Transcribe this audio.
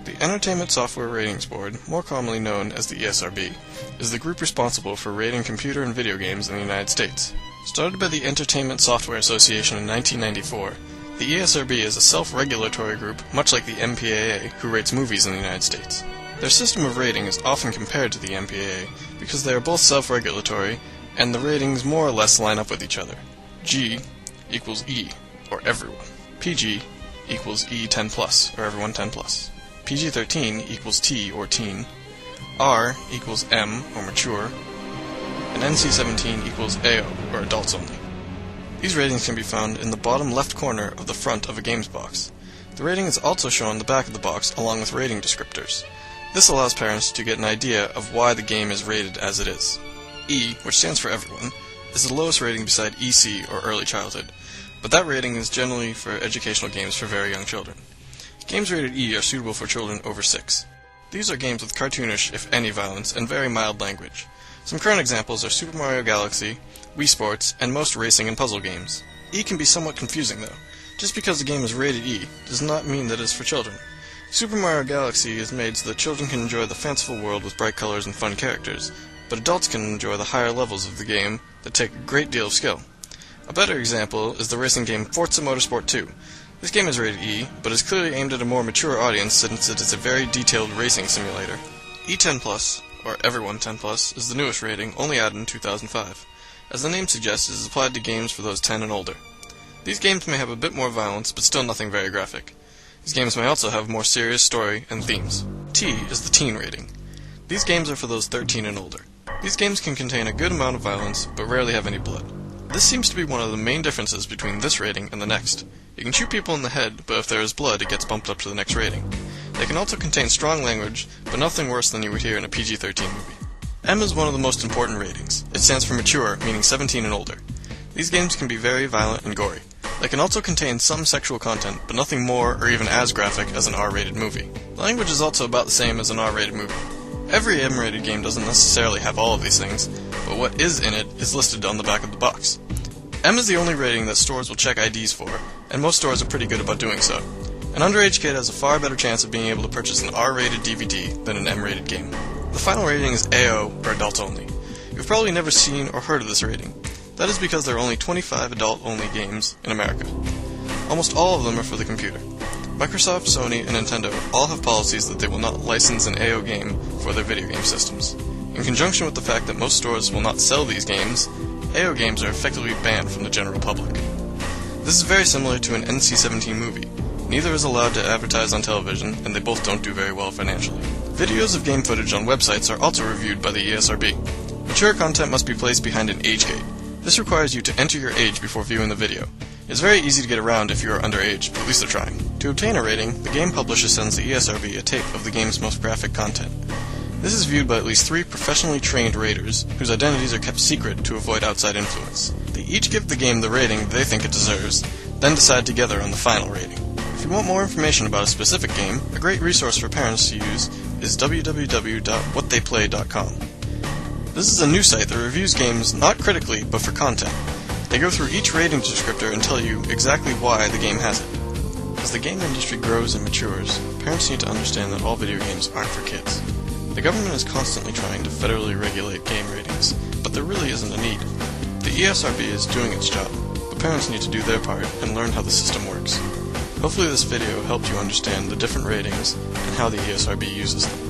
The Entertainment Software Ratings Board, more commonly known as the ESRB, is the group responsible for rating computer and video games in the United States. Started by the Entertainment Software Association in 1994, the ESRB is a self-regulatory group, much like the MPAA, who rates movies in the United States. Their system of rating is often compared to the MPAA because they are both self-regulatory, and the ratings more or less line up with each other. G equals E, or everyone. PG equals E10+, or everyone 10+. PG-13 equals T, or teen. R equals M, or mature. And NC-17 equals AO, or adults only. These ratings can be found in the bottom left corner of the front of a games box. The rating is also shown on the back of the box along with rating descriptors. This allows parents to get an idea of why the game is rated as it is. E, which stands for everyone, is the lowest rating beside EC, or early childhood, but that rating is generally for educational games for very young children. Games rated E are suitable for children over 6. These are games with cartoonish, if any, violence and very mild language. Some current examples are Super Mario Galaxy, Wii Sports, and most racing and puzzle games. E can be somewhat confusing though. Just because the game is rated E does not mean that it is for children. Super Mario Galaxy is made so that children can enjoy the fanciful world with bright colors and fun characters, but adults can enjoy the higher levels of the game that take a great deal of skill. A better example is the racing game Forza Motorsport 2. This game is rated E, but is clearly aimed at a more mature audience since it is a very detailed racing simulator. E10+, or Everyone 10+, is the newest rating, only added in 2005. As the name suggests, it is applied to games for those 10 and older. These games may have a bit more violence, but still nothing very graphic. These games may also have more serious story and themes. T is the teen rating. These games are for those 13 and older. These games can contain a good amount of violence, but rarely have any blood. This seems to be one of the main differences between this rating and the next. You can shoot people in the head, but if there is blood, it gets bumped up to the next rating. They can also contain strong language, but nothing worse than you would hear in a PG-13 movie. M is one of the most important ratings. It stands for mature, meaning 17 and older. These games can be very violent and gory. They can also contain some sexual content, but nothing more or even as graphic as an R-rated movie. The language is also about the same as an R-rated movie. Every M-rated game doesn't necessarily have all of these things, but what is in it is listed on the back of the box. M is the only rating that stores will check IDs for, and most stores are pretty good about doing so. An underage kid has a far better chance of being able to purchase an R-rated DVD than an M-rated game. The final rating is AO, or adults only. You've probably never seen or heard of this rating. That is because there are only 25 adult-only games in America. Almost all of them are for the computer. Microsoft, Sony, and Nintendo all have policies that they will not license an AO game for their video game systems. In conjunction with the fact that most stores will not sell these games, AO games are effectively banned from the general public. This is very similar to an NC-17 movie. Neither is allowed to advertise on television, and they both don't do very well financially. Videos of game footage on websites are also reviewed by the ESRB. Mature content must be placed behind an age gate. This requires you to enter your age before viewing the video. It's very easy to get around if you are underage, but at least they're trying. To obtain a rating, the game publisher sends the ESRB a tape of the game's most graphic content. This is viewed by at least 3 professionally trained raters, whose identities are kept secret to avoid outside influence. They each give the game the rating they think it deserves, then decide together on the final rating. If you want more information about a specific game, a great resource for parents to use is www.whattheyplay.com. This is a new site that reviews games not critically, but for content. They go through each rating descriptor and tell you exactly why the game has it. As the game industry grows and matures, parents need to understand that all video games aren't for kids. The government is constantly trying to federally regulate game ratings, but there really isn't a need. The ESRB is doing its job, but parents need to do their part and learn how the system works. Hopefully this video helped you understand the different ratings and how the ESRB uses them.